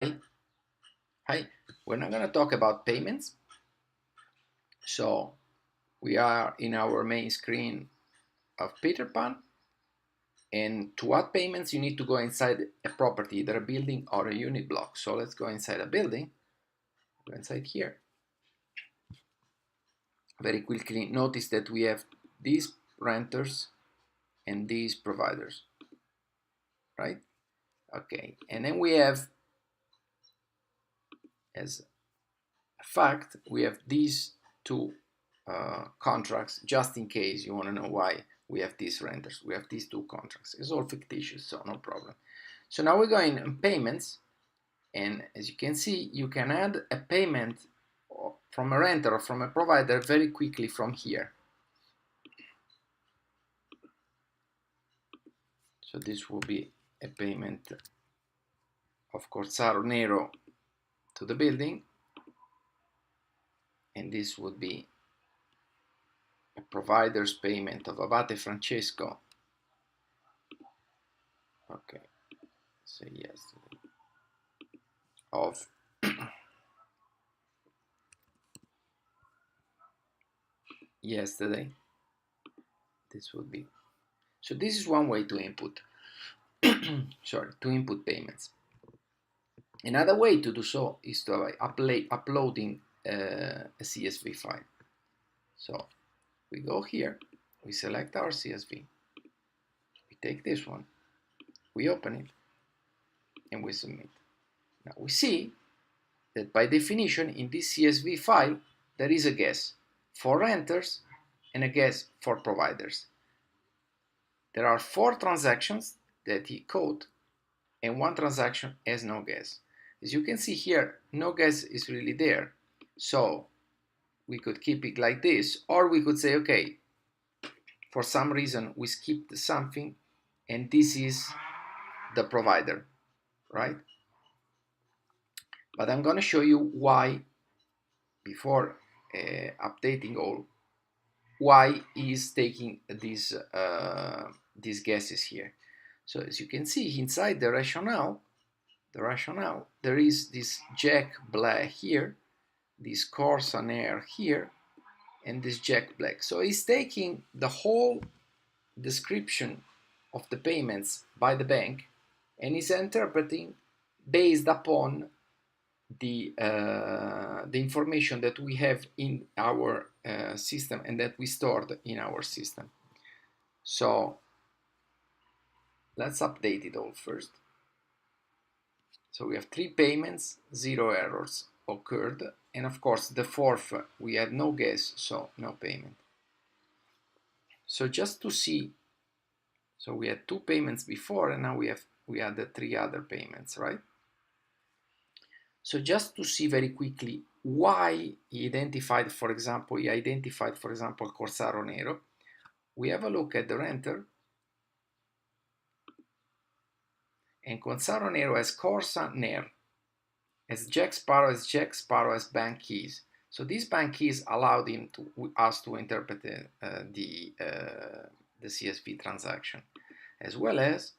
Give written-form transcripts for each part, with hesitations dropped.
Hi, we're not going to talk about payments. So we are in our main screen of Peter Pan. And to add payments, you need to go inside a property, either a building or a unit block. So let's go inside a building. Go inside here. Very quickly, notice that we have these renters and these providers, right? Okay, and then we have, as a fact, we have these two contracts, just in case you want to know why we have these renters. We have these two contracts. It's all fictitious, so no problem. So now we're going in payments, and as you can see, you can add a payment from a renter or from a provider very quickly from here. So this will be a payment of Corsaro Nero to the building, and this would be a provider's payment of Abate Francesco. Okay, say yes. Of yesterday. This would be, so this is one way to input sorry, to input payments. Another way to do so is to uploading a CSV file. So we go here, we select our CSV, we take this one, we open it, and we submit. Now we see that by definition in this CSV file there is a guess for renters and a guess for providers. There are 4 transactions that he code, and 1 transaction has no guess. As you can see here, no guess is really there. So we could keep it like this, or we could say, okay, for some reason we skipped something, and this is the provider, right? But I'm going to show you why, before updating all, why is taking these guesses here. So as you can see inside the rationale, there is this Jack Black here, this Corsa Air here, and this Jack Black. So he's taking the whole description of the payments by the bank and is interpreting based upon the information that we have in our system and that we stored in our system. So let's update it all first. So we have 3 payments, 0 errors occurred, and of course the 4th we had no guess, so no payment. So just to see, so we had 2 payments before, and now we had the 3 other payments, right? So just to see very quickly why he identified, for example, Corsaro Nero, we have a look at the renter, and Corsaro Nero has Corsa Ner, as Jack Sparrow as bank keys. So these bank keys allowed us to interpret the CSV transaction, as well as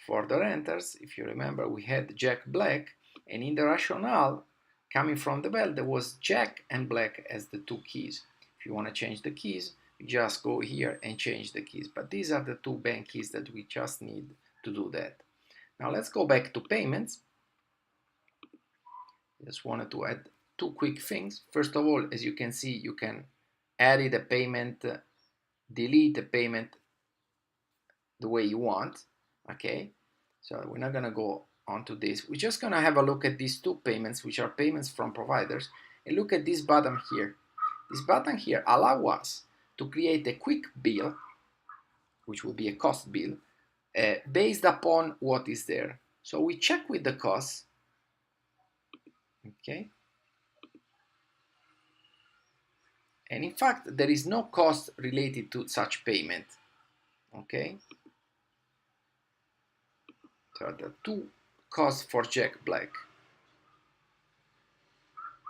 for the renters. If you remember, we had Jack Black, and in the rationale coming from the bell, there was Jack and Black as the 2 keys. If you want to change the keys, you just go here and change the keys. But these are the 2 bank keys that we just need to do that. Now let's go back to payments. Just wanted to add 2 quick things. First of all, as you can see, you can edit a payment, delete a payment the way you want. Okay, so we're not going to go onto this. We're just going to have a look at these 2 payments, which are payments from providers, and look at this button here. This button here allows us to create a quick bill, which will be a cost bill, based upon what is there. So we check with the costs. Okay, and in fact there is no cost related to such payment. Okay, so the 2 costs for Jack Black,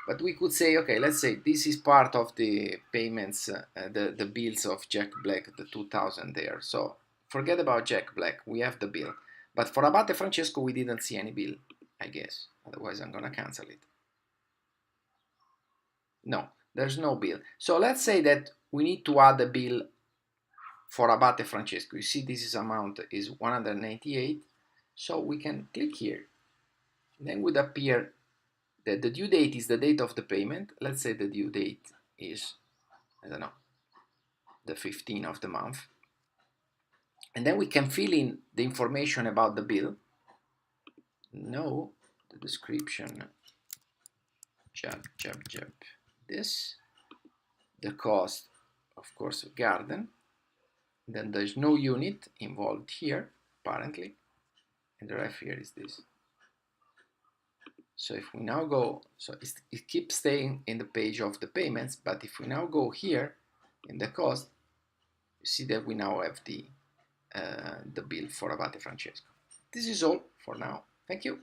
but we could say, okay, let's say this is part of the payments, the bills of Jack Black, the 2000 there. So forget about Jack Black, we have the bill, but for Abate Francesco we didn't see any bill, I guess. otherwise I'm gonna cancel it. No, there's no bill. So let's say that we need to add a bill for Abate Francesco. You see this amount is 188, so we can click here. Then would appear that the due date is the date of the payment. Let's say the due date is, I don't know, the 15th of the month. And then we can fill in the information about the bill. No, the description, jump, this, the cost, of course, of garden. Then there's no unit involved here, apparently, and the ref here is this. So if we now go, so it keeps staying in the page of the payments, but if we now go here in the cost, you see that we now have the bill for Abate Francesco. This is all for now. Thank you.